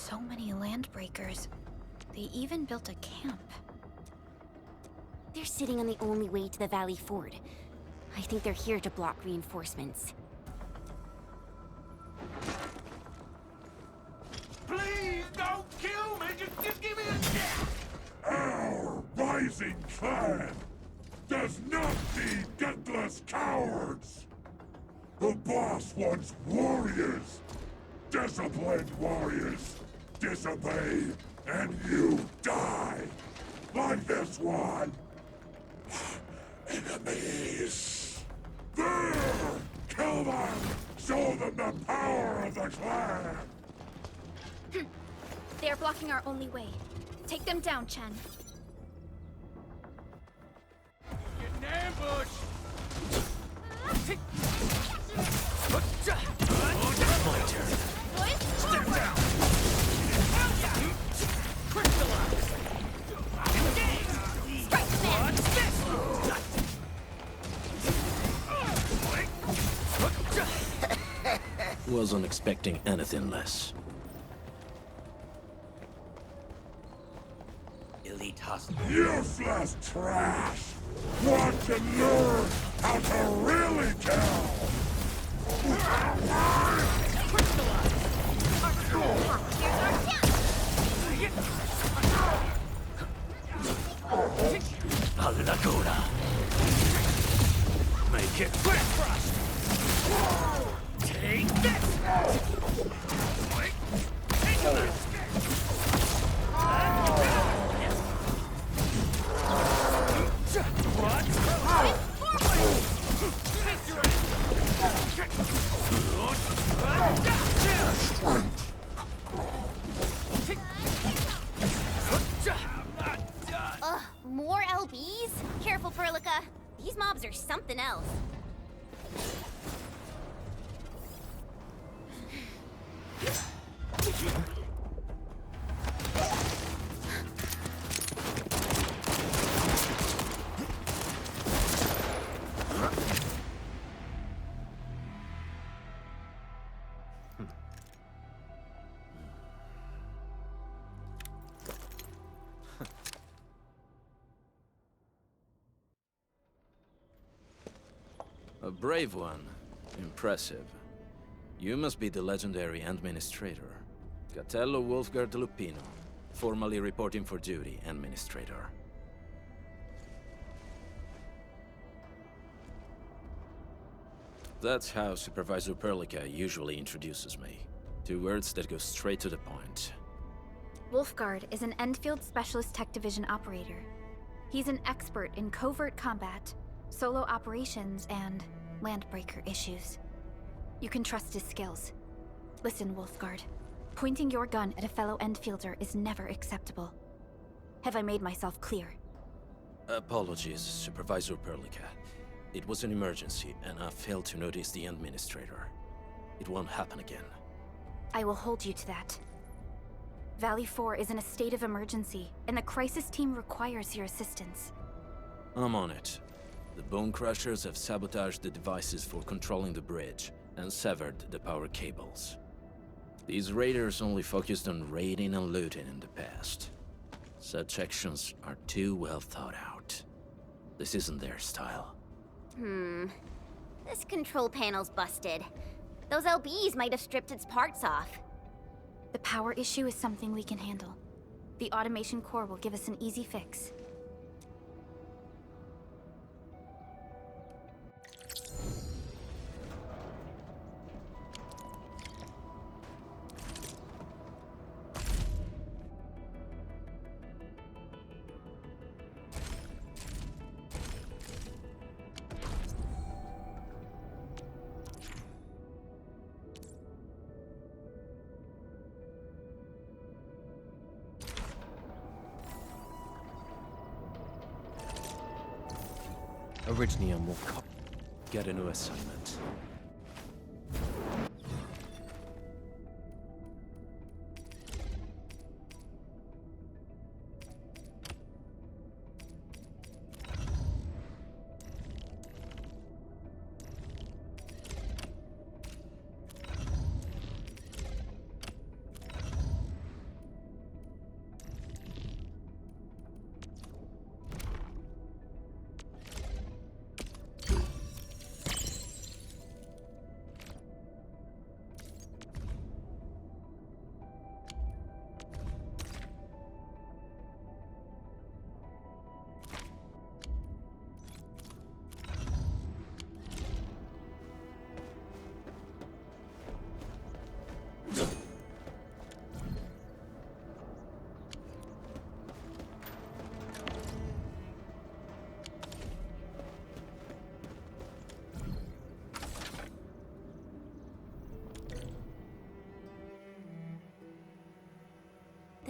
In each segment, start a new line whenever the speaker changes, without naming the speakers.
So many landbreakers. They even built a camp.
They're sitting on the only way to the Valley Ford. I think they're here to block reinforcements.
Please don't kill me! Just give me a chance!
Our rising clan does not need gutless cowards! The boss wants warriors! Disciplined warriors! Disobey, and you die! Like this one! Enemies! There! Kill them! Show them the power of the clan!
They are blocking our only way. Take them down, Chen.
Get an ambush!
My turn. Step down! Crystallize! Engage!
Strike command!
Wasn't expecting anything less.
Elite hustle.
Useless trash! Want to learn how to really kill!
Here's our chance!
Allacura! Make it quick, Frost! Take this! Take this!
Ugh, more LBs? Careful, Perlica. These mobs are something else.
A brave one. Impressive. You must be the legendary Administrator. Catello Wolfgard Lupino, formally reporting for duty, Administrator. That's how Supervisor Perlica usually introduces me. 2 words that go straight to the point.
Wolfgard is an Endfield Specialist Tech Division operator. He's an expert in covert combat, solo operations, and landbreaker issues. You can trust his skills. Listen, Wolfgard. Pointing your gun at a fellow Endfielder is never acceptable. Have I made myself clear?
Apologies, Supervisor Perlica. It was an emergency, and I failed to notice the Administrator. It won't happen again.
I will hold you to that. Valley 4 is in a state of emergency, and the crisis team requires your assistance.
I'm on it. The Bone Crushers have sabotaged the devices for controlling the bridge, and severed the power cables. These raiders only focused on raiding and looting in the past. Such actions are too well thought out. This isn't their style.
This control panel's busted. Those LBs might have stripped its parts off.
The power issue is something we can handle. The automation core will give us an easy fix.
Originally, I'm more get a new assignment.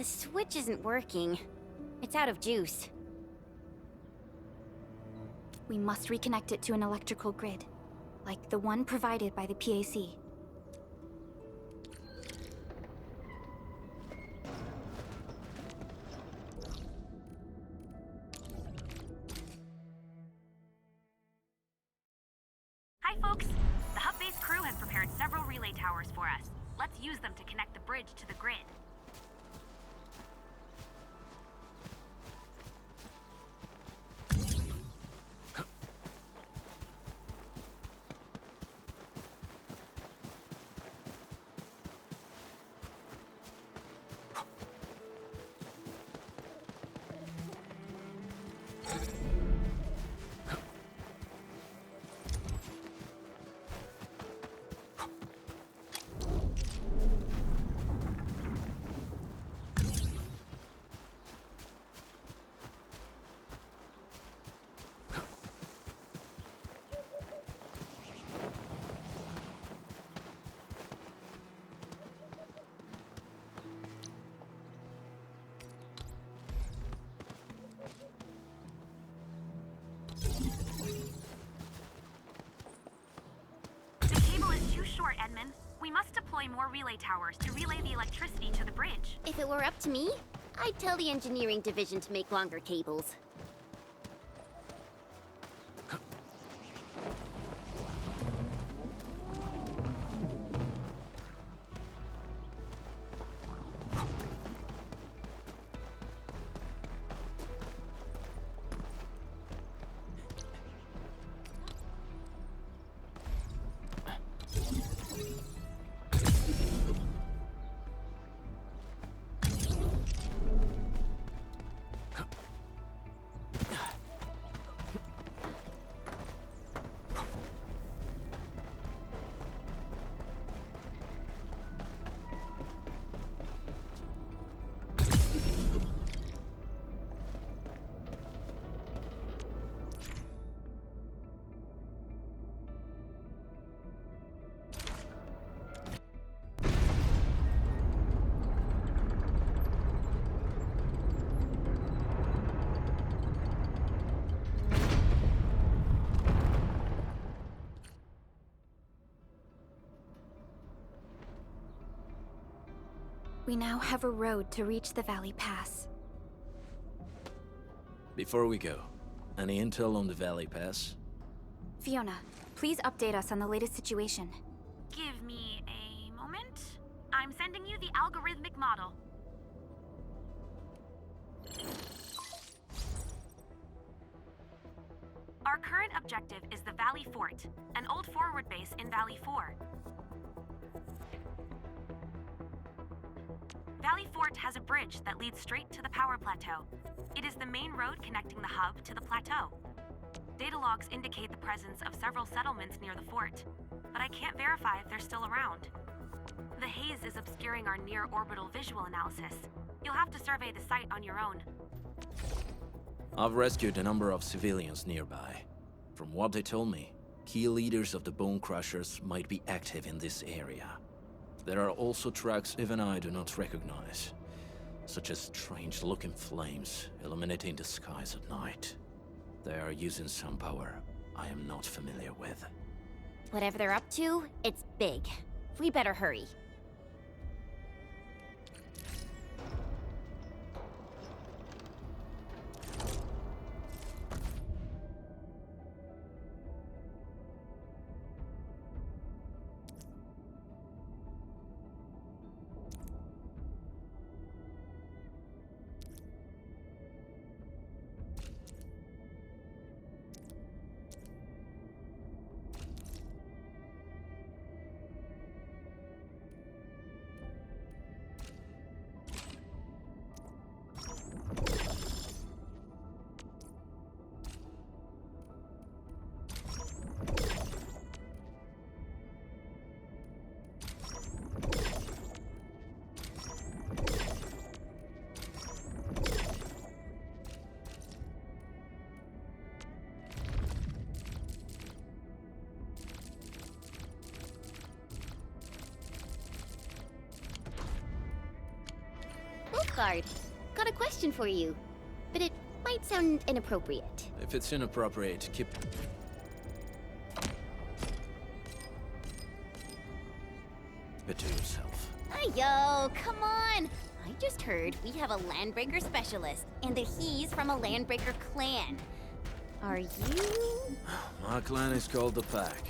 The switch isn't working. It's out of juice.
We must reconnect it to an electrical grid, like the one provided by the PAC.
Hi, folks. The hub-based crew has prepared several relay towers for us. Let's use them to connect the bridge to the grid. Short, Edmund. We must deploy more relay towers to relay the electricity to the bridge.
If it were up to me, I'd tell the engineering division to make longer cables.
We now have a road to reach the Valley Pass.
Before we go, any intel on the Valley Pass?
Fiona, please update us on the latest situation.
Give me a moment. I'm sending you the algorithmic model. Our current objective is the Valley Fort, an old forward base in Valley 4. Valley Fort has a bridge that leads straight to the power plateau. It is the main road connecting the hub to the plateau. Data logs indicate the presence of several settlements near the fort, but I can't verify if they're still around. The haze is obscuring our near-orbital visual analysis. You'll have to survey the site on your own.
I've rescued a number of civilians nearby. From what they told me, key leaders of the Bone Crushers might be active in this area. There are also tracks even I do not recognize, such as strange-looking flames illuminating the skies at night. They are using some power I am not familiar with.
Whatever they're up to, it's big. We better hurry. Wolfguard. Got a question for you, but it might sound inappropriate.
If it's inappropriate, keep it to yourself.
Yo, come on! I just heard we have a Landbreaker specialist, and that he's from a Landbreaker clan. Are you?
My clan is called the Pack.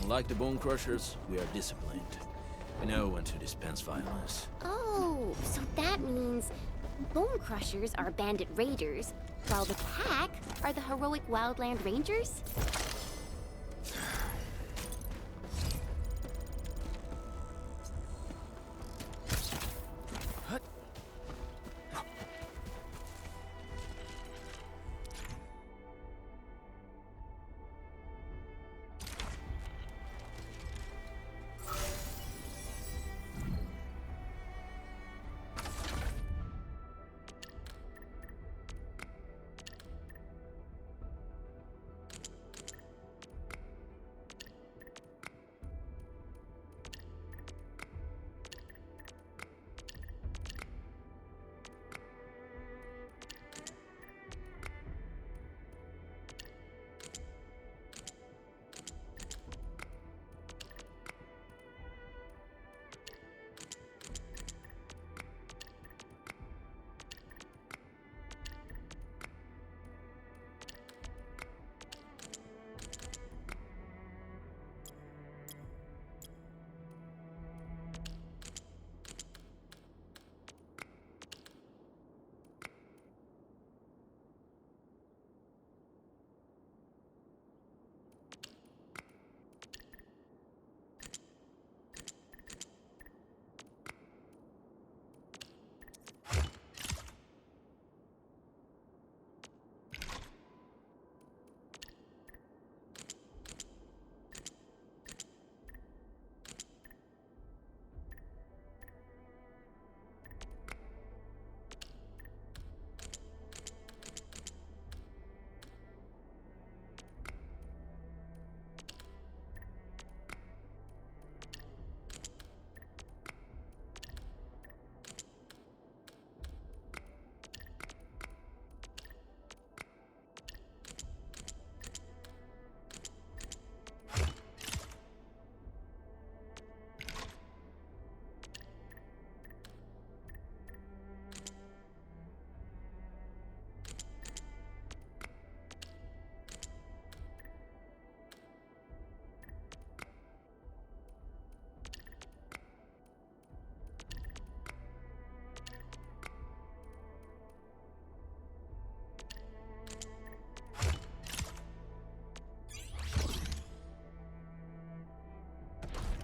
Unlike the Bone Crushers, we are disciplined. We know when to dispense violence.
Oh, so that means Bone Crushers are bandit raiders, while the Pack are the heroic Wildland Rangers?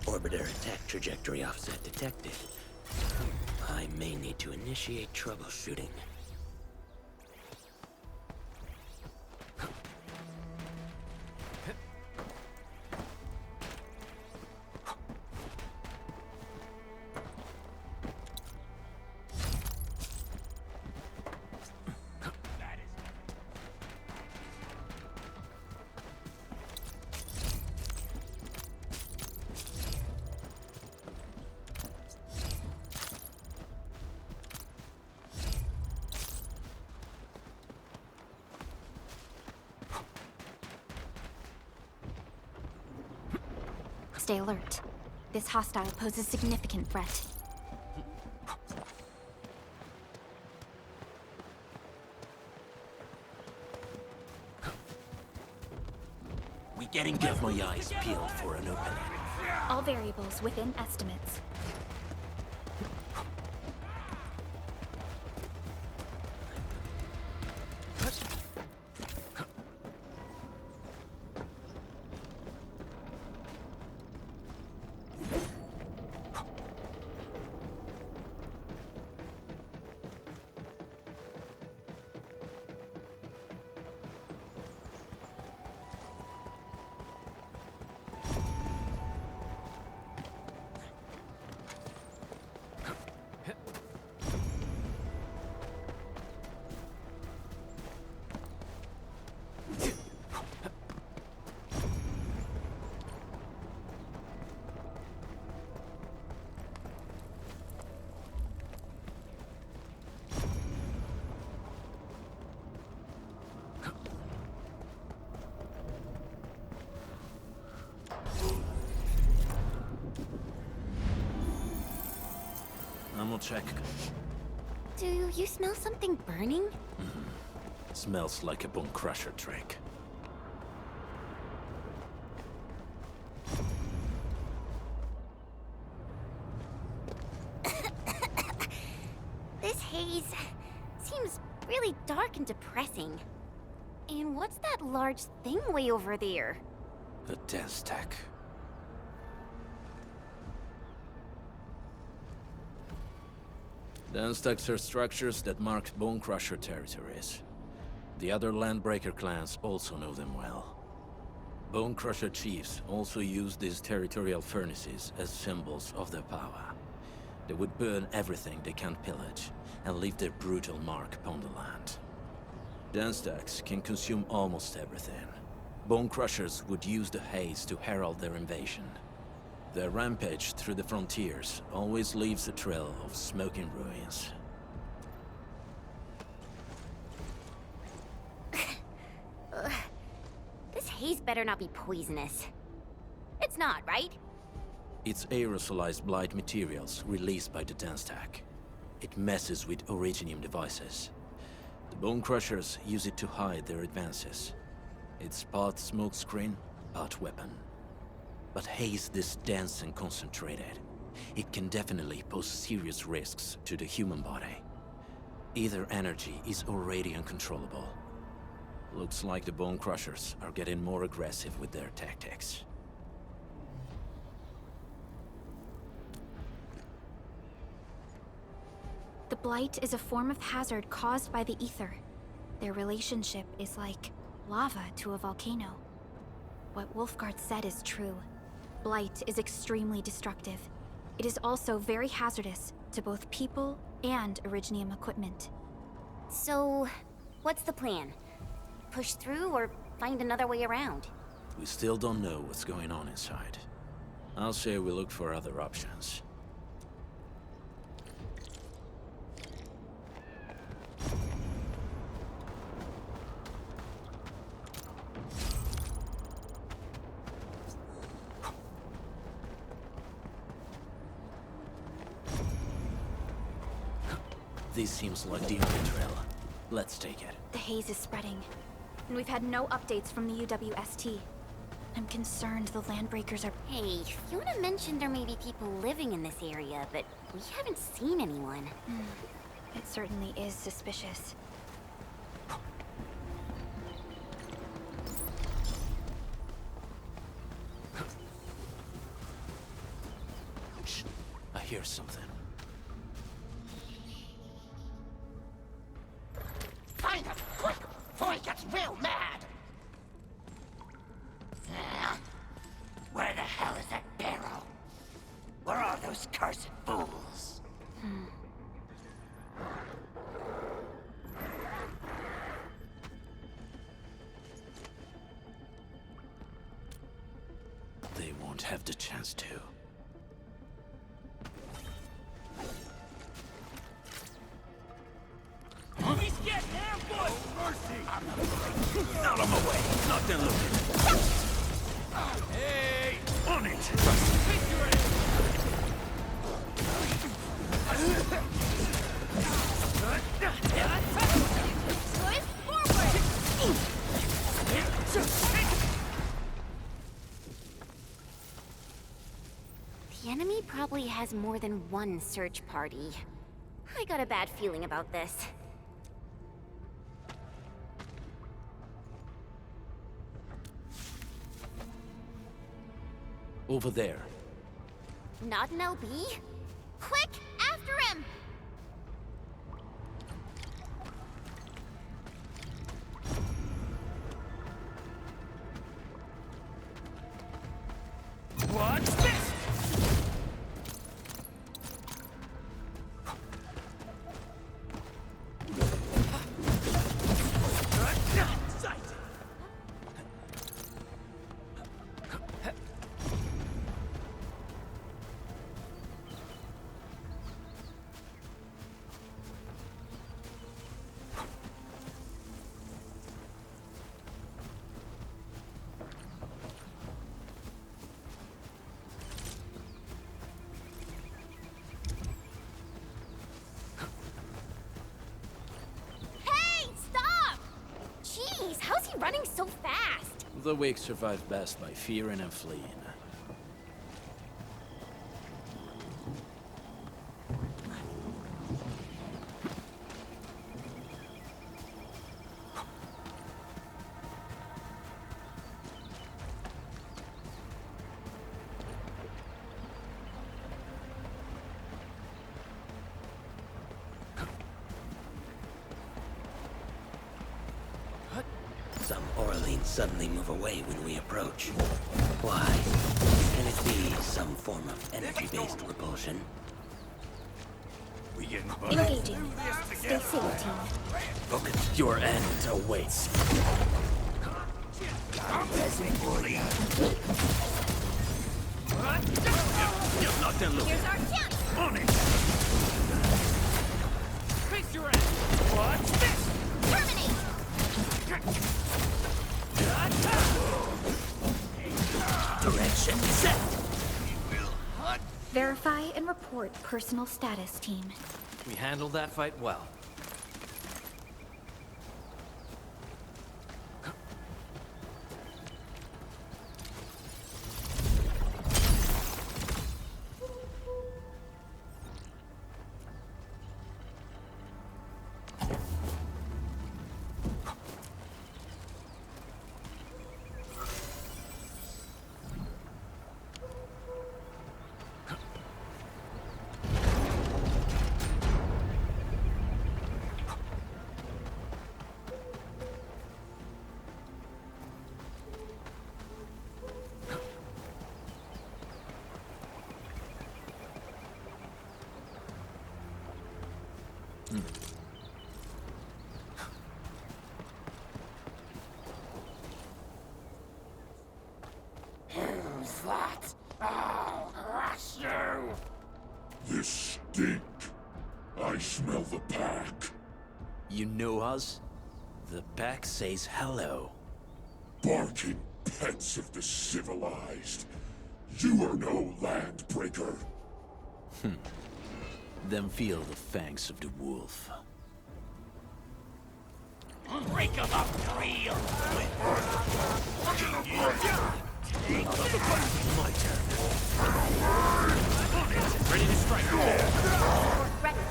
Orbiter attack trajectory offset detected. I may need to initiate troubleshooting.
Stay alert. This hostile poses significant threat.
We getting get my eyes peeled for an opening.
All variables within estimates.
Internal check.
Do you smell something burning?
Smells like a bone crusher trick.
This haze seems really dark and depressing. And what's that large thing way over there?
The dense tech. Dense techs are structures that mark bone crusher territories. The other Landbreaker clans also know them well. Bone crusher chiefs also use these territorial furnaces as symbols of their power. They would burn everything they can't pillage, and leave their brutal mark upon the land. Dense techs can consume almost everything. Bone crushers would use the haze to herald their invasion. Their rampage through the frontiers always leaves a trail of smoking ruins.
This haze better not be poisonous. It's not, right?
It's aerosolized blight materials released by the dense tech. It messes with originium devices. The bone crushers use it to hide their advances. It's part smokescreen, part weapon. But haze this dense and concentrated. It can definitely pose serious risks to the human body. Either energy is already uncontrollable. Looks like the bone crushers are getting more aggressive with their tactics.
The blight is a form of hazard caused by the ether. Their relationship is like lava to a volcano. What Wolfguard said is true. Blight is extremely destructive. It is also very hazardous to both people and Originium equipment.
So, what's the plan? Push through or find another way around?
We still don't know what's going on inside. I'll say we look for other options. This seems like the only trail. Let's take it.
The haze is spreading, and we've had no updates from the UWST. I'm concerned the Landbreakers are...
Hey, Fiona mentioned there may be people living in this area, but we haven't seen anyone.
It certainly is suspicious.
Shh. I hear something.
Find him, quick, before he gets real mad! Where the hell is that barrel? Where are those cursed fools?
They won't have the chance to.
He's getting ambushed! Mercy!
Out of my way! Not done looking!
Hey!
On it!
Take your aim!
The enemy probably has more than one search party. I got a bad feeling about this.
Over there.
Not an LB? Quick, after him!
Watch this!
he running so fast?
The weak survive best by fearing and fleeing.
Some Orleans suddenly move away when we approach. Why? Can it be some form of energy-based repulsion?
We getting
Engaging. Stay safe, team.
Focus. Your end awaits. You've knocked them loose.
Here's our chance!
On it! Face your end! What's this?
Terminate!
Direction set!
Verify and report personal status, team.
We handled that fight well.
Who's that? I'll crush you!
This stink. I smell the pack.
You know us? The pack says hello.
Barking pets of the civilized. You are no landbreaker.
Then feel the fangs of the wolf.
Break them up, real!
My turn. Ready to strike.
Ready.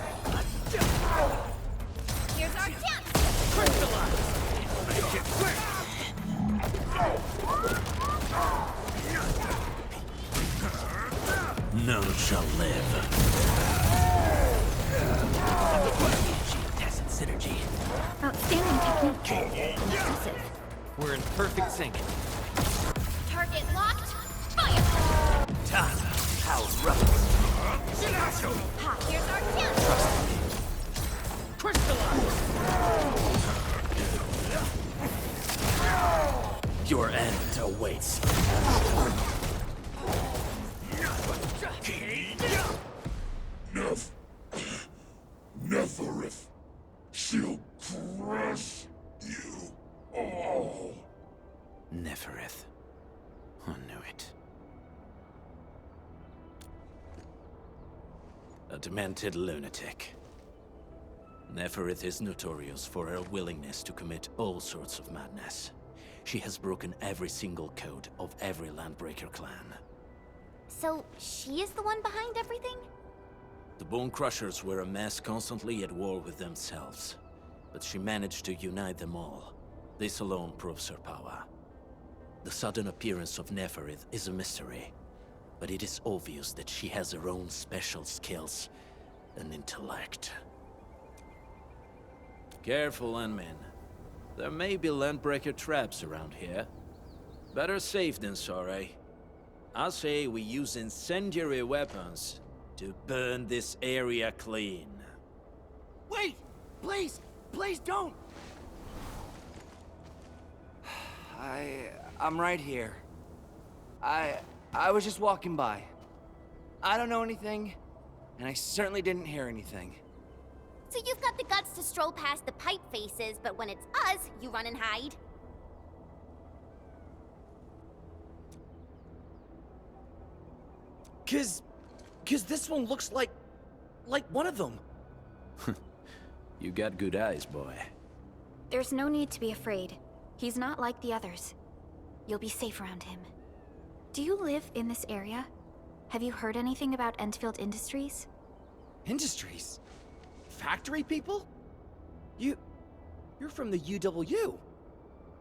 Here's our chance!
None shall live.
Tacit synergy.
Outstanding technique. Impressive.
We're in perfect sync.
Target locked. Fire!
Time. How rough.
Ha, here's our chance!
Your end awaits.
Neferith. She'll crush you all.
Neferith. I knew it. A demented lunatic. Neferith is notorious for her willingness to commit all sorts of madness. She has broken every single code of every Landbreaker clan.
So, she is the one behind everything?
The Bone Crushers were a mess constantly at war with themselves. But she managed to unite them all. This alone proves her power. The sudden appearance of Neferith is a mystery. But it is obvious that she has her own special skills and intellect. Careful, Landmen. There may be Landbreaker traps around here. Better safe than sorry. I say we use incendiary weapons to burn this area clean.
Wait! Please! Please don't! I'm right here. I was just walking by. I don't know anything, and I certainly didn't hear anything.
So you've got the guts to stroll past the pipe faces, but when it's us, you run and hide?
Cause this one looks like one of them.
You got good eyes, boy.
There's no need to be afraid. He's not like the others. You'll be safe around him. Do you live in this area? Have you heard anything about Endfield Industries?
Industries? Factory people? You're from the UW.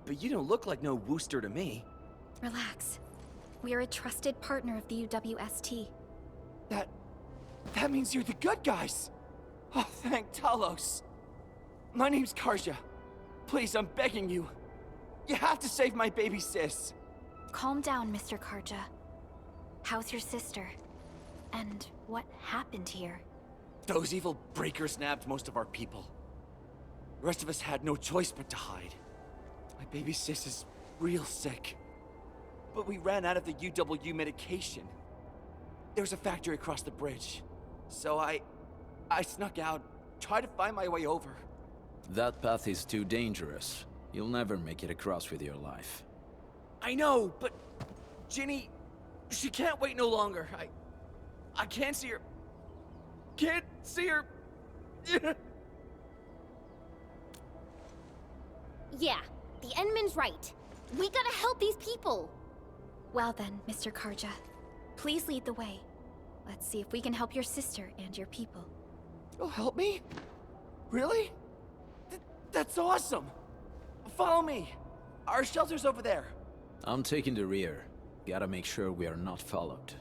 But you don't look like no Wooster to me.
Relax. We are a trusted partner of the UWST.
That means you're the good guys. Oh, thank Talos. My name's Karja. Please, I'm begging you. You have to save my baby sis.
Calm down, Mr. Karja. How's your sister? And what happened here?
Those evil breakers nabbed most of our people. The rest of us had no choice but to hide. My baby sis is real sick. But we ran out of the UW medication. There's a factory across the bridge. So I snuck out, tried to find my way over.
That path is too dangerous. You'll never make it across with your life.
I know, but Ginny, she can't wait no longer. I can't see her. Can't see her.
Yeah, the Endman's right. We gotta help these people.
Well then, Mr. Karja, please lead the way. Let's see if we can help your sister and your people.
You'll help me? Really? That's awesome. Follow me. Our shelter's over there.
I'm taking the rear. Gotta make sure we are not followed.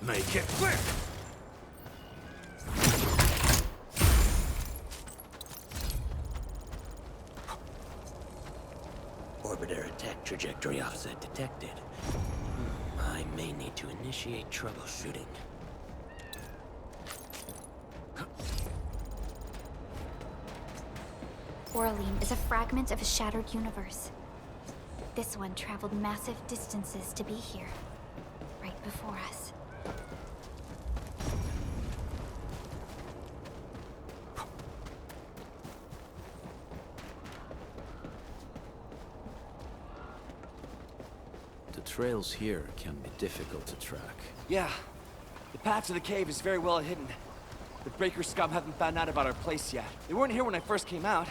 Make it quick!
Orbiter attack trajectory offset detected. I may need to initiate troubleshooting.
Oraline is a fragment of a shattered universe. This one traveled massive distances to be here, right before us.
The trails here can be difficult to track.
Yeah. The path to the cave is very well hidden. The Breaker scum haven't found out about our place yet. They weren't here when I first came out.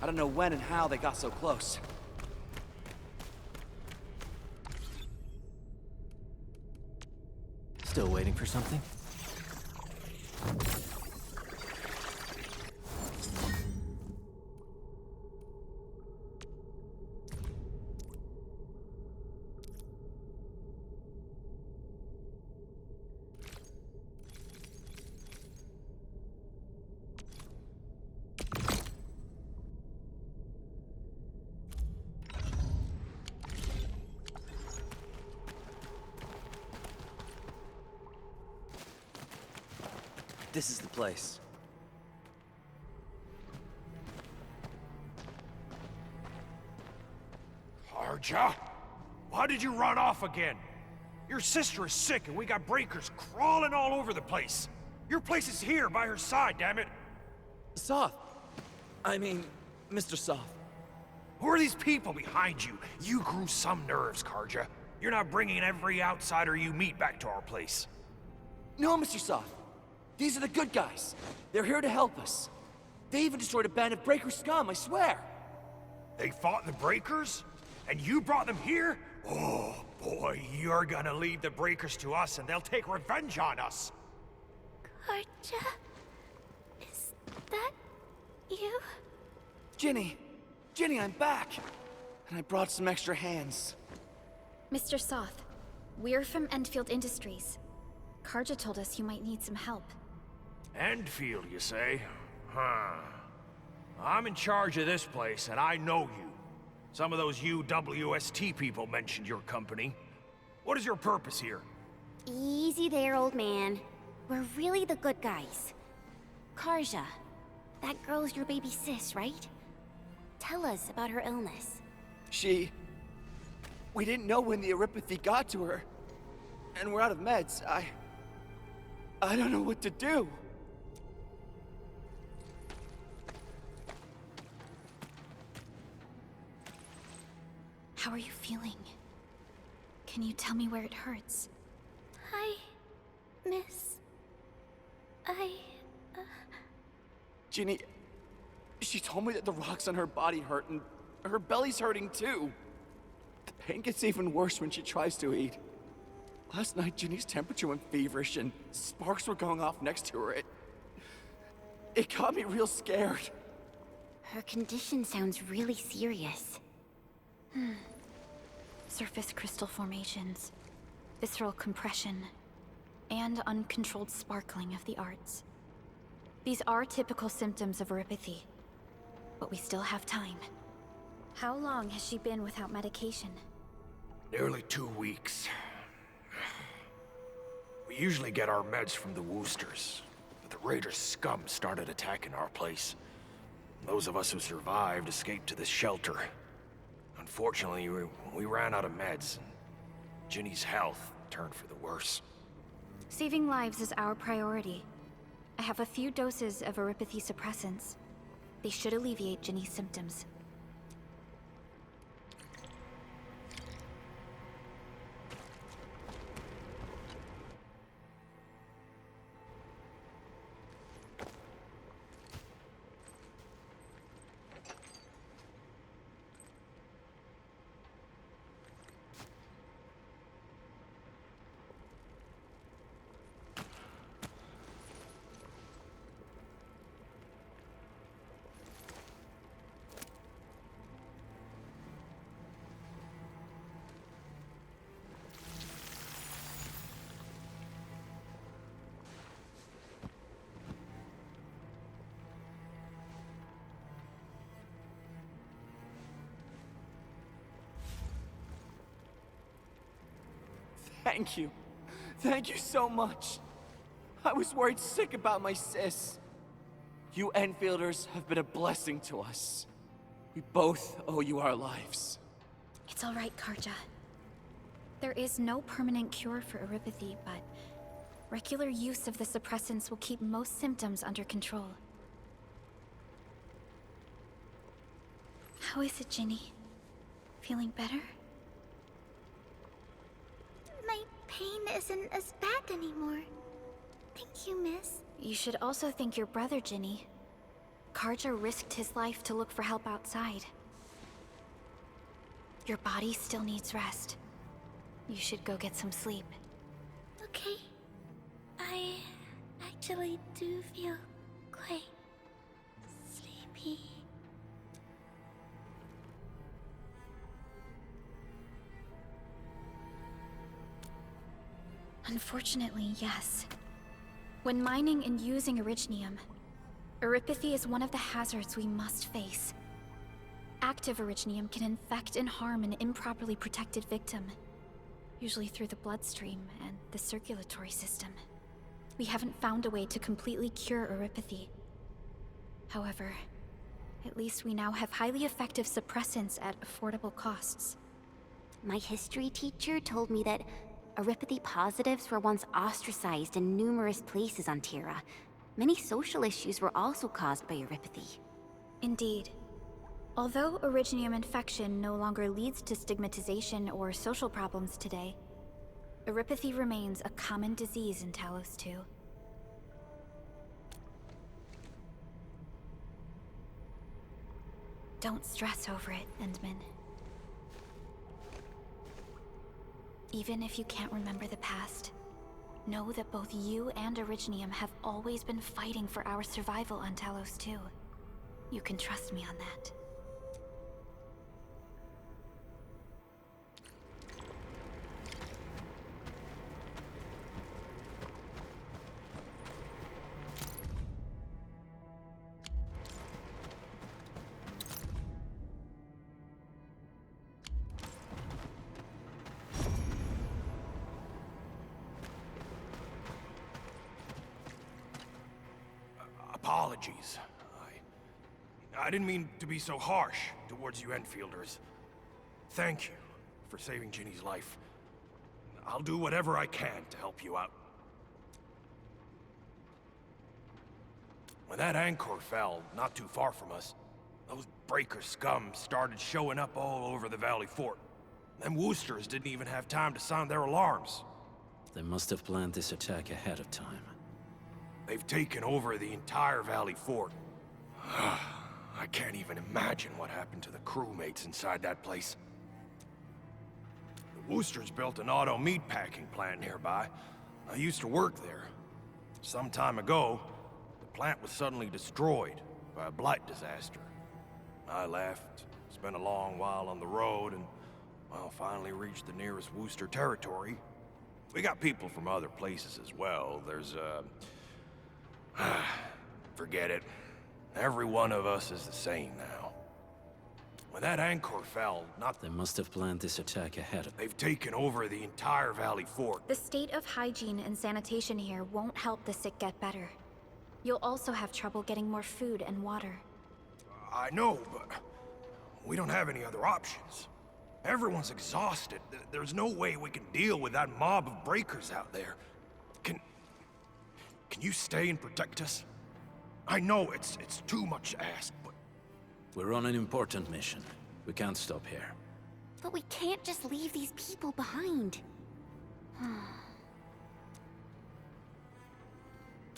I don't know when and how they got so close.
Still waiting for something?
This is the place.
Karja? Why did you run off again? Your sister is sick and we got breakers crawling all over the place. Your place is here by her side, damn it.
Soth. I mean, Mr. Soth.
Who are these people behind you? You grew some nerves, Karja. You're not bringing every outsider you meet back to our place.
No, Mr. Soth. These are the good guys. They're here to help us. They even destroyed a band of Breaker scum, I swear.
They fought the Breakers? And you brought them here? Oh, boy, you're gonna lead the Breakers to us and they'll take revenge on us.
Karja? Is that you?
Ginny, I'm back. And I brought some extra hands.
Mr. Soth, we're from Endfield Industries. Karja told us you might need some help.
Endfield, you say? Huh. I'm in charge of this place, and I know you. Some of those UWST people mentioned your company. What is your purpose here?
Easy there, old man. We're really the good guys. Karja, that girl's your baby sis, right? Tell us about her illness.
We didn't know when the eripathy got to her. And we're out of meds. I don't know what to do.
How are you feeling? Can you tell me where it hurts?
I miss
Ginny, she told me that the rocks on her body hurt and her belly's hurting too. The pain gets even worse when she tries to eat. Last night, Ginny's temperature went feverish and sparks were going off next to her. It got me real scared.
Her condition sounds really serious.
Surface crystal formations, visceral compression, and uncontrolled sparkling of the arts. These are typical symptoms of erypathy, but we still have time. How long has she been without medication?
Nearly 2 weeks. We usually get our meds from the Woosters, but the Raiders' scum started attacking our place. Those of us who survived escaped to this shelter. Unfortunately, we ran out of meds, and Ginny's health turned for the worse.
Saving lives is our priority. I have a few doses of erypathy suppressants. They should alleviate Ginny's symptoms.
Thank you. Thank you so much. I was worried sick about my sis. You Enfielders have been a blessing to us. We both owe you our lives.
It's all right, Karja. There is no permanent cure for erypathy, but regular use of the suppressants will keep most symptoms under control. How is it, Ginny? Feeling better?
My pain isn't as bad anymore. Thank you, miss.
You should also thank your brother, Ginny. Karja risked his life to look for help outside. Your body still needs rest. You should go get some sleep.
Okay. I actually do feel quite sleepy.
Unfortunately, yes. When mining and using Originium, erypathy is one of the hazards we must face. Active Originium can infect and harm an improperly protected victim, usually through the bloodstream and the circulatory system. We haven't found a way to completely cure erypathy. However, at least we now have highly effective suppressants at affordable costs.
My history teacher told me that erypathy positives were once ostracized in numerous places on Terra. Many social issues were also caused by erypathy.
Indeed. Although Originium infection no longer leads to stigmatization or social problems today, erypathy remains a common disease in Talos 2. Don't stress over it, Endman. Even if you can't remember the past, know that both you and Originium have always been fighting for our survival on Talos 2. You can trust me on that.
Apologies. I didn't mean to be so harsh towards you Enfielders. Thank you for saving Ginny's life. I'll do whatever I can to help you out. When that anchor fell not too far from us, those breaker scum started showing up all over the Valley Fort. Them Woosters didn't even have time to sound their alarms.
They must have planned this attack ahead of time.
They've taken over the entire Valley Fort. I can't even imagine what happened to the crewmates inside that place. The Woosters built an auto meatpacking plant nearby. I used to work there. Some time ago, the plant was suddenly destroyed by a blight disaster. I left, spent a long while on the road, and, well, finally reached the nearest Wooster territory. We got people from other places as well. There's, forget it. Every one of us is the same now. When that anchor fell,
They must have planned this attack ahead of...
they've taken over the entire Valley Fort.
The state of hygiene and sanitation here won't help the sick get better. You'll also have trouble getting more food and water.
I know, but we don't have any other options. Everyone's exhausted. There's no way we can deal with that mob of breakers out there. Can you stay and protect us? I know it's too much to ask, but...
We're on an important mission. We can't stop here.
But we can't just leave these people behind.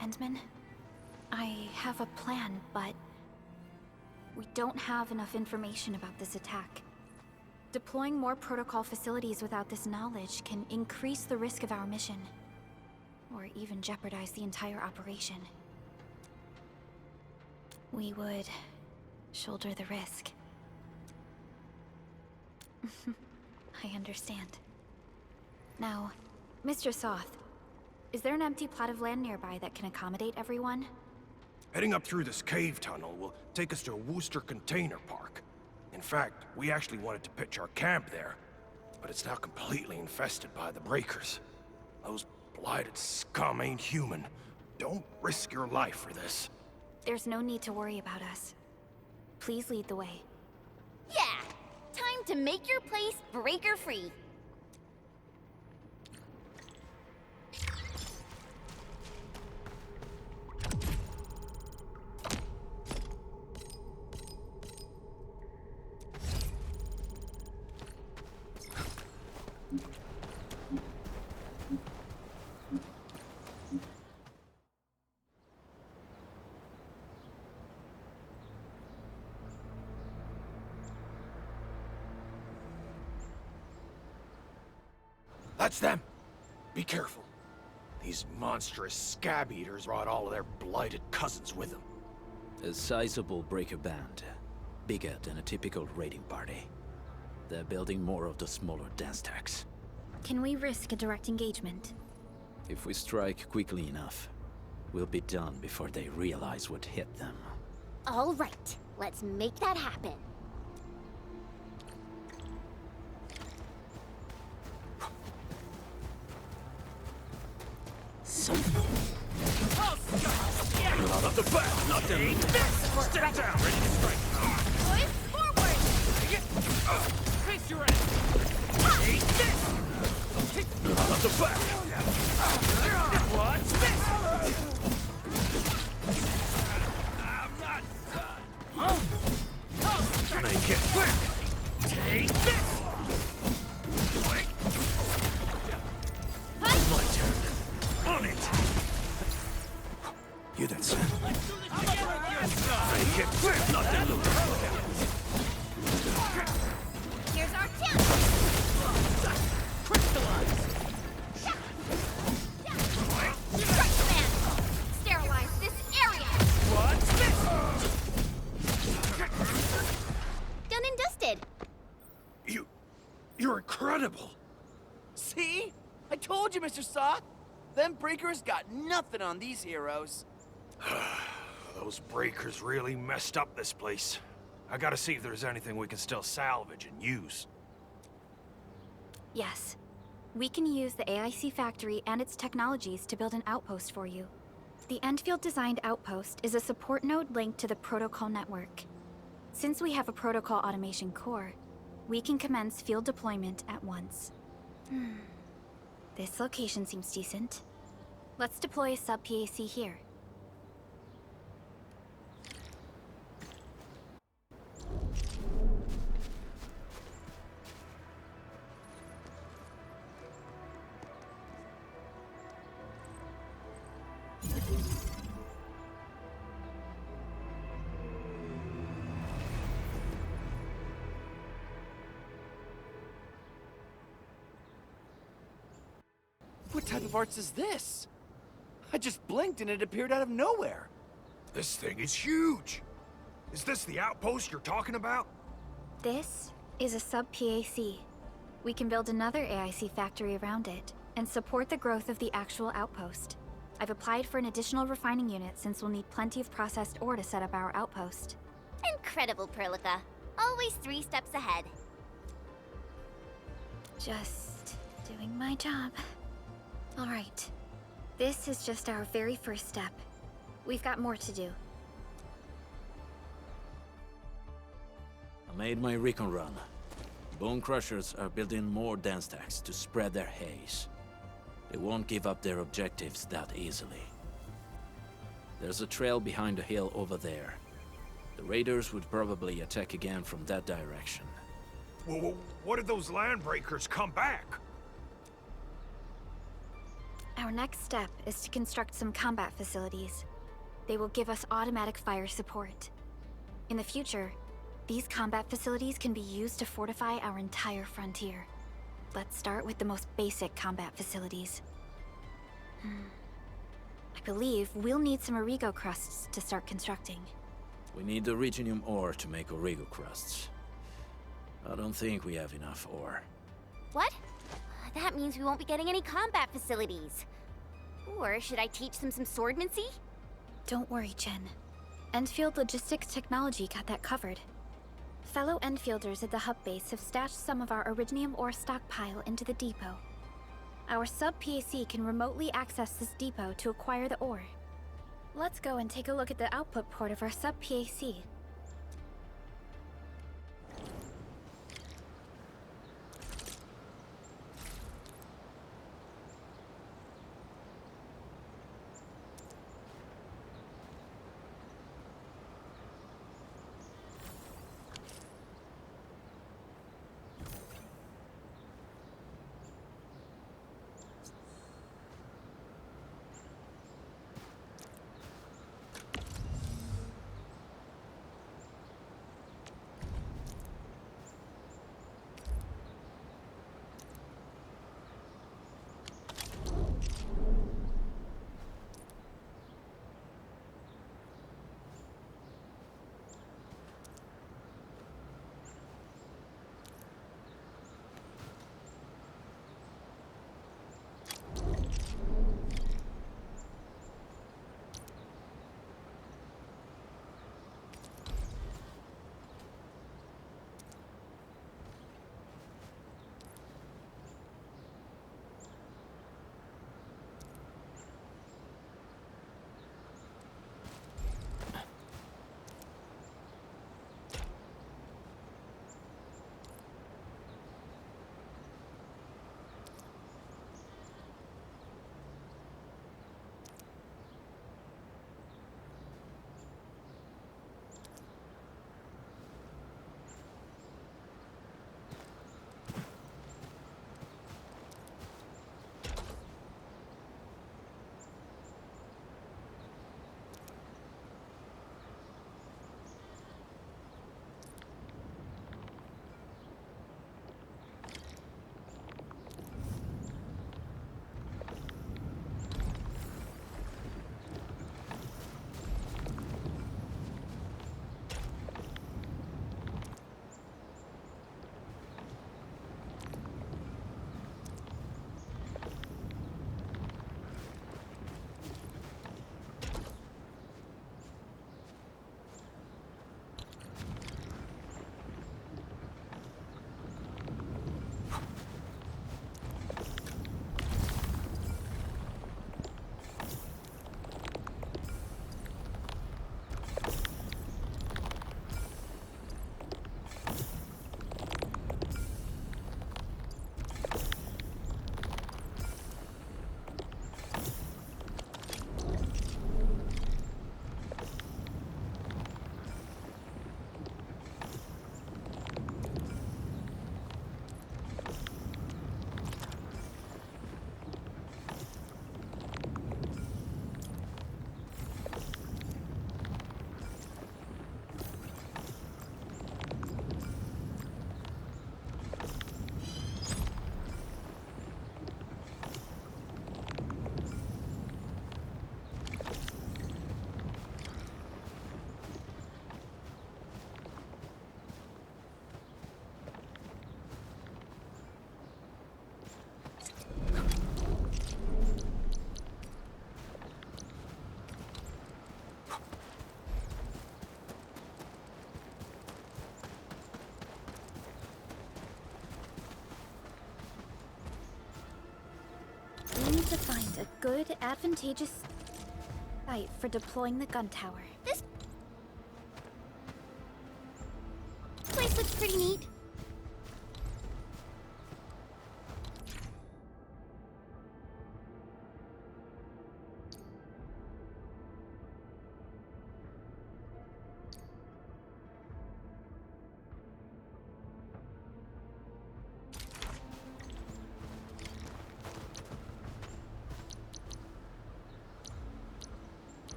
Endman, I have a plan, but... we don't have enough information about this attack. Deploying more protocol facilities without this knowledge can increase the risk of our mission. Or even jeopardize the entire operation. We would shoulder the risk. I understand. Now, Mr. Soth, is there an empty plot of land nearby that can accommodate everyone?
Heading up through this cave tunnel will take us to a Wooster container park. In fact, we actually wanted to pitch our camp there, but it's now completely infested by the breakers. Those blighted scum ain't human. Don't risk your life for this.
There's no need to worry about us. Please lead the way.
Yeah! Time to make your place breaker-free.
That's them! Be careful. These monstrous scab eaters brought all of their blighted cousins with them.
A sizable breaker band. Bigger than a typical raiding party. They're building more of the smaller dance tags.
Can we risk a direct engagement?
If we strike quickly enough, we'll be done before they realize what hit them.
All right, let's make that happen.
Out of the back! Not them! Step down! Ready to strike!
Boys, forward!
Face your ass! Eat this! Out of the back! What's this? I'm not done! Make it quick! Take this! My turn. On it! You did, son. Make it quick! Not them, Luke.
Here's our chance!
Crystallize!
Strike command! Sterilize this area!
What's this?
Done and dusted!
You're incredible!
See? I told you, Mr. Soth. Them breakers got nothing on these heroes.
Those breakers really messed up this place. I gotta see if there's anything we can still salvage and use.
Yes. We can use the AIC factory and its technologies to build an outpost for you. The Endfield designed outpost is a support node linked to the protocol network. Since we have a protocol automation core, we can commence field deployment at once. This location seems decent. Let's deploy a sub-PAC here.
What type of arts is this? I just blinked and it appeared out of nowhere.
This thing is huge! Is this the outpost you're talking about?
This is a sub-PAC. We can build another AIC factory around it, and support the growth of the actual outpost. I've applied for an additional refining unit since we'll need plenty of processed ore to set up our outpost.
Incredible, Perlica. Always 3 steps ahead.
Just doing my job. Alright. This is just our very first step. We've got more to do.
I made my recon run. Bone Crushers are building more dance stacks to spread their haze. They won't give up their objectives that easily. There's a trail behind the hill over there. The raiders would probably attack again from that direction.
Well, what if those landbreakers come back?
Our next step is to construct some combat facilities. They will give us automatic fire support. In the future, these combat facilities can be used to fortify our entire frontier. Let's start with the most basic combat facilities. I believe we'll need some Origo crusts to start constructing.
We need the Reginium ore to make Origo crusts. I don't think we have enough ore.
What? That means we won't be getting any combat facilities. Or should I teach them some swordmancy?
Don't worry, Jen. Endfield Logistics Technology got that covered. Fellow Enfielders at the hub base have stashed some of our Originium ore stockpile into the depot. Our sub-PAC can remotely access this depot to acquire the ore. Let's go and take a look at the output port of our sub-PAC. to find a good, advantageous site for deploying the gun tower.
This place looks pretty neat.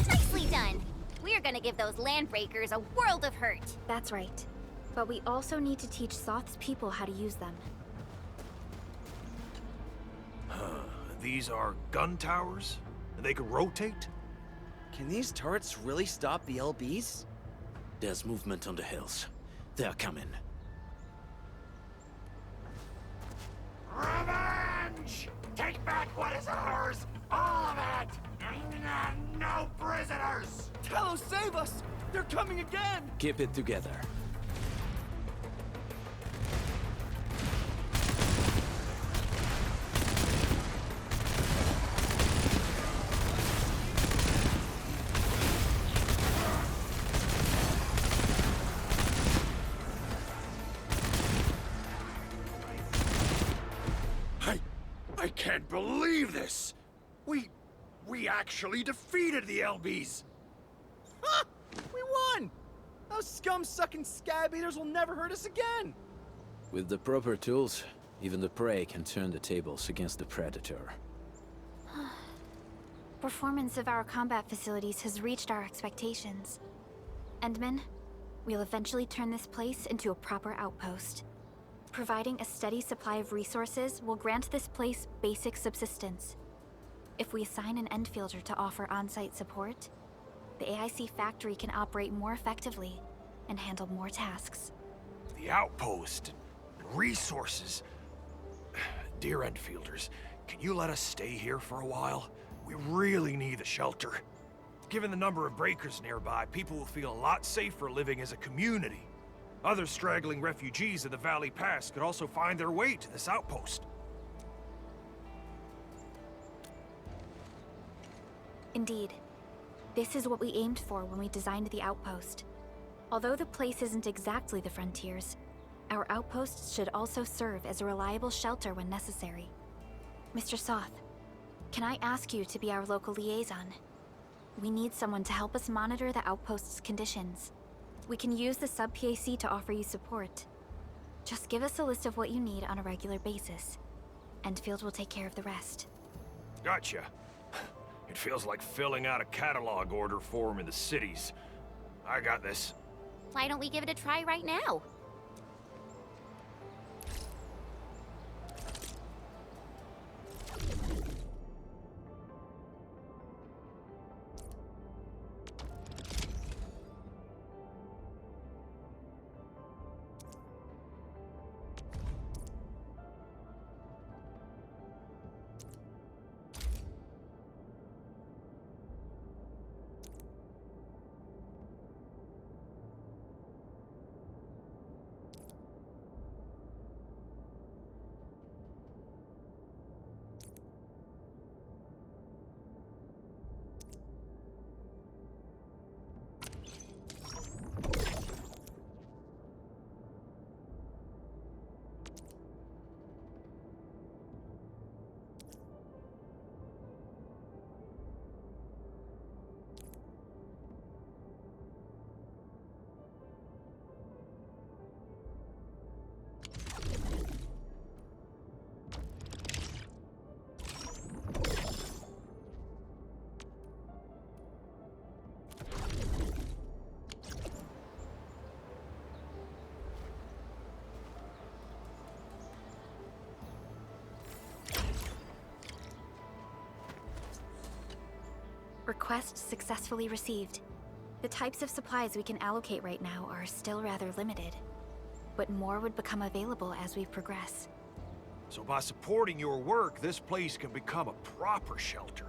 Nicely done. We're gonna give those landbreakers a world of hurt.
That's right. But we also need to teach Soth's people how to use them.
These are gun towers? They could rotate?
Can these turrets really stop the LBs?
There's movement on the hills. They're coming.
Revenge! Take back what is ours! All of it! No prisoners!
Talos, save us! They're coming again!
Keep it together.
I can't believe this! We actually defeated the LBs!
Ha! We won! Those scum-sucking scab eaters will never hurt us again!
With the proper tools, even the prey can turn the tables against the predator.
Performance of our combat facilities has reached our expectations. Endman, we'll eventually turn this place into a proper outpost. Providing a steady supply of resources will grant this place basic subsistence. If we assign an Endfielder to offer on-site support, the AIC factory can operate more effectively and handle more tasks.
The outpost and resources. Dear Endfielders, can you let us stay here for a while? We really need the shelter. Given the number of breakers nearby, people will feel a lot safer living as a community. Other straggling refugees of the Valley Pass could also find their way to this outpost.
Indeed. This is what we aimed for when we designed the outpost. Although the place isn't exactly the frontiers, our outposts should also serve as a reliable shelter when necessary. Mr. Soth, can I ask you to be our local liaison? We need someone to help us monitor the outpost's conditions. We can use the sub-PAC to offer you support. Just give us a list of what you need on a regular basis. Endfield will take care of the rest.
Gotcha. It feels like filling out a catalog order form in the cities. I got this.
Why don't we give it a try right now?
Request successfully received. The types of supplies we can allocate right now are still rather limited, but more would become available as we progress.
So by supporting your work, this place can become a proper shelter.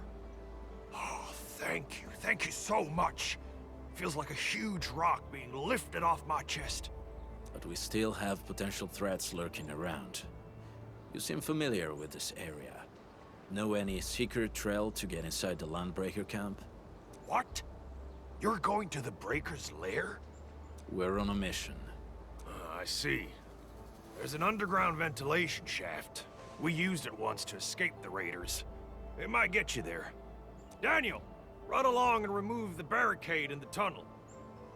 Oh, thank you. Thank you so much. Feels like a huge rock being lifted off my chest.
But we still have potential threats lurking around. You seem familiar with this area. Know any secret trail to get inside the Landbreaker camp?
What? You're going to the Breaker's lair?
We're on a mission.
I see. There's an underground ventilation shaft. We used it once to escape the raiders. It might get you there. Daniel, run along and remove the barricade in the tunnel.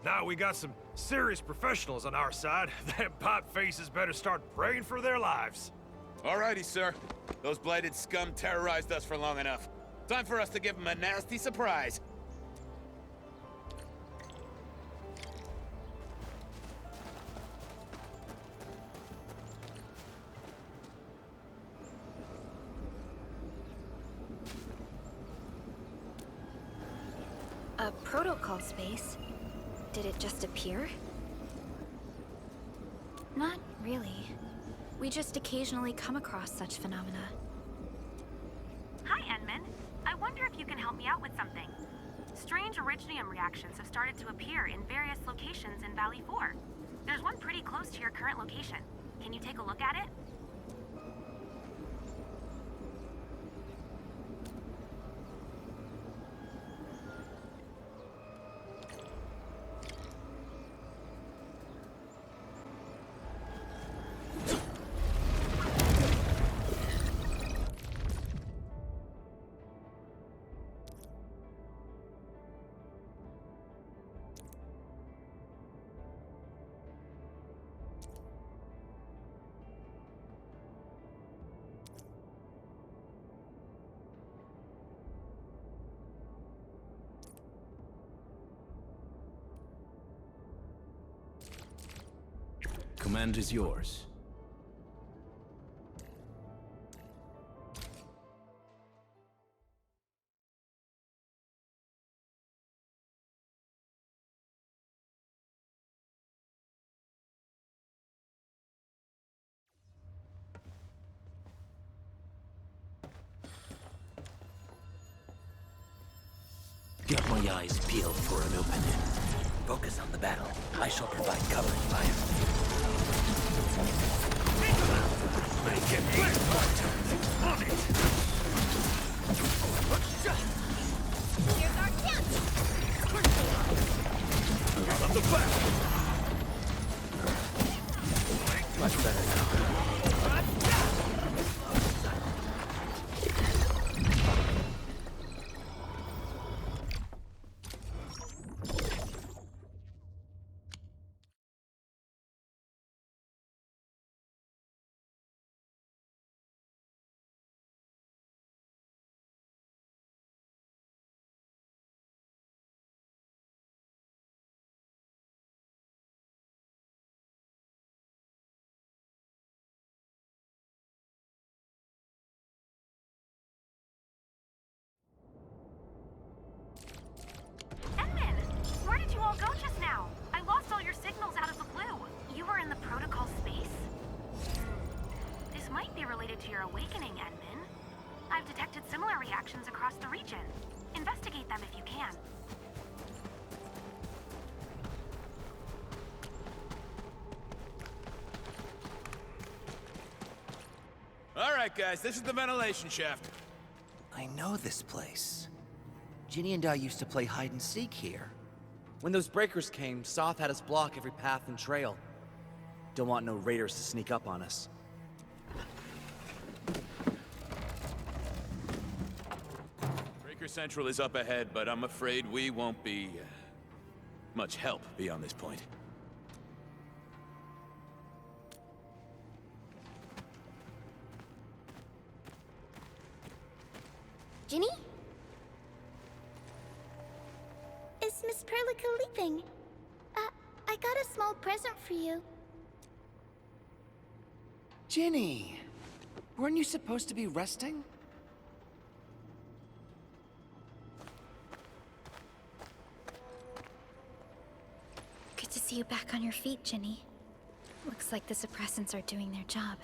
Now we got some serious professionals on our side. Them pipe faces better start praying for their lives.
Alrighty, sir. Those blighted scum terrorized us for long enough. Time for us to give them a nasty surprise.
A protocol space? Did it just appear? Not really. We just occasionally come across such phenomena.
Hi, Enman. I wonder if you can help me out with something. Strange originium reactions have started to appear in various locations in Valley 4. There's one pretty close to your current location. Can you take a look at it?
Command is yours.
Got my eyes peeled for an opening. Focus on the battle. I shall provide cover and fire.
Make it blitz! On it!
Here's our chance!
On the back!
Much better now.
Enman! Where did you all go just now? I lost all your signals out of the blue. You were in the protocol space? This might be related to your awakening, Enman. I've detected similar reactions across the region. Investigate them if you can.
Alright, guys, this is the ventilation shaft.
I know this place. Ginny and I used to play hide and seek here. When those breakers came, Soth had us block every path and trail. Don't want no raiders to sneak up on us.
Breaker Central is up ahead, but I'm afraid we won't be much help beyond this point.
Ginny? Is Miss Perlica leaving? I got a small present for you.
Ginny! Weren't you supposed to be resting?
you back on your feet, Ginny. Looks like the suppressants are doing their job.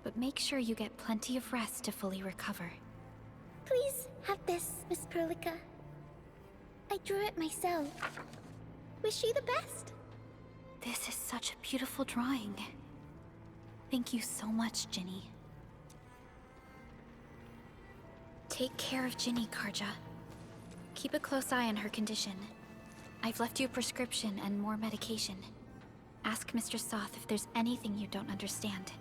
But make sure you get plenty of rest to fully recover.
Please have this, Miss Perlica. I drew it myself. Wish you the best.
This is such a beautiful drawing. Thank you so much, Ginny. Take care of Ginny, Karja. Keep a close eye on her condition. I've left you a prescription and more medication. Ask Mr. Soth if there's anything you don't understand.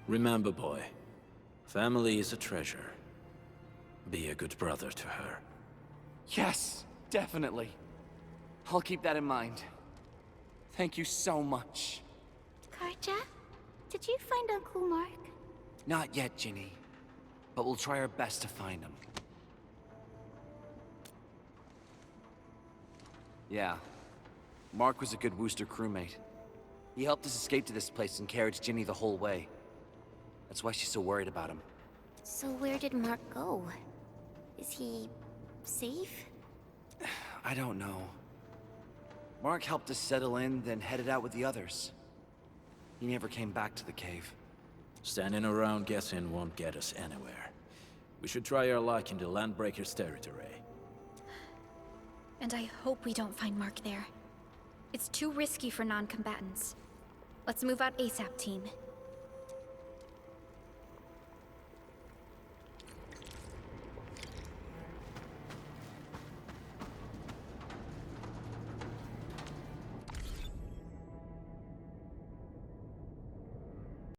Remember, boy, family is a treasure. Be a good brother to her.
Yes, definitely. I'll keep that in mind. Thank you so much.
Karja, did you find Uncle Mark?
Not yet, Ginny. But we'll try our best to find him. Yeah. Mark was a good Wooster crewmate. He helped us escape to this place and carried Ginny the whole way. That's why she's so worried about him.
So where did Mark go? Is he... safe?
I don't know. Mark helped us settle in, then headed out with the others. He never came back to the cave.
Standing around guessing won't get us anywhere. We should try our luck in the Landbreakers' territory.
And I hope we don't find Mark there. It's too risky for non-combatants. Let's move out ASAP, team.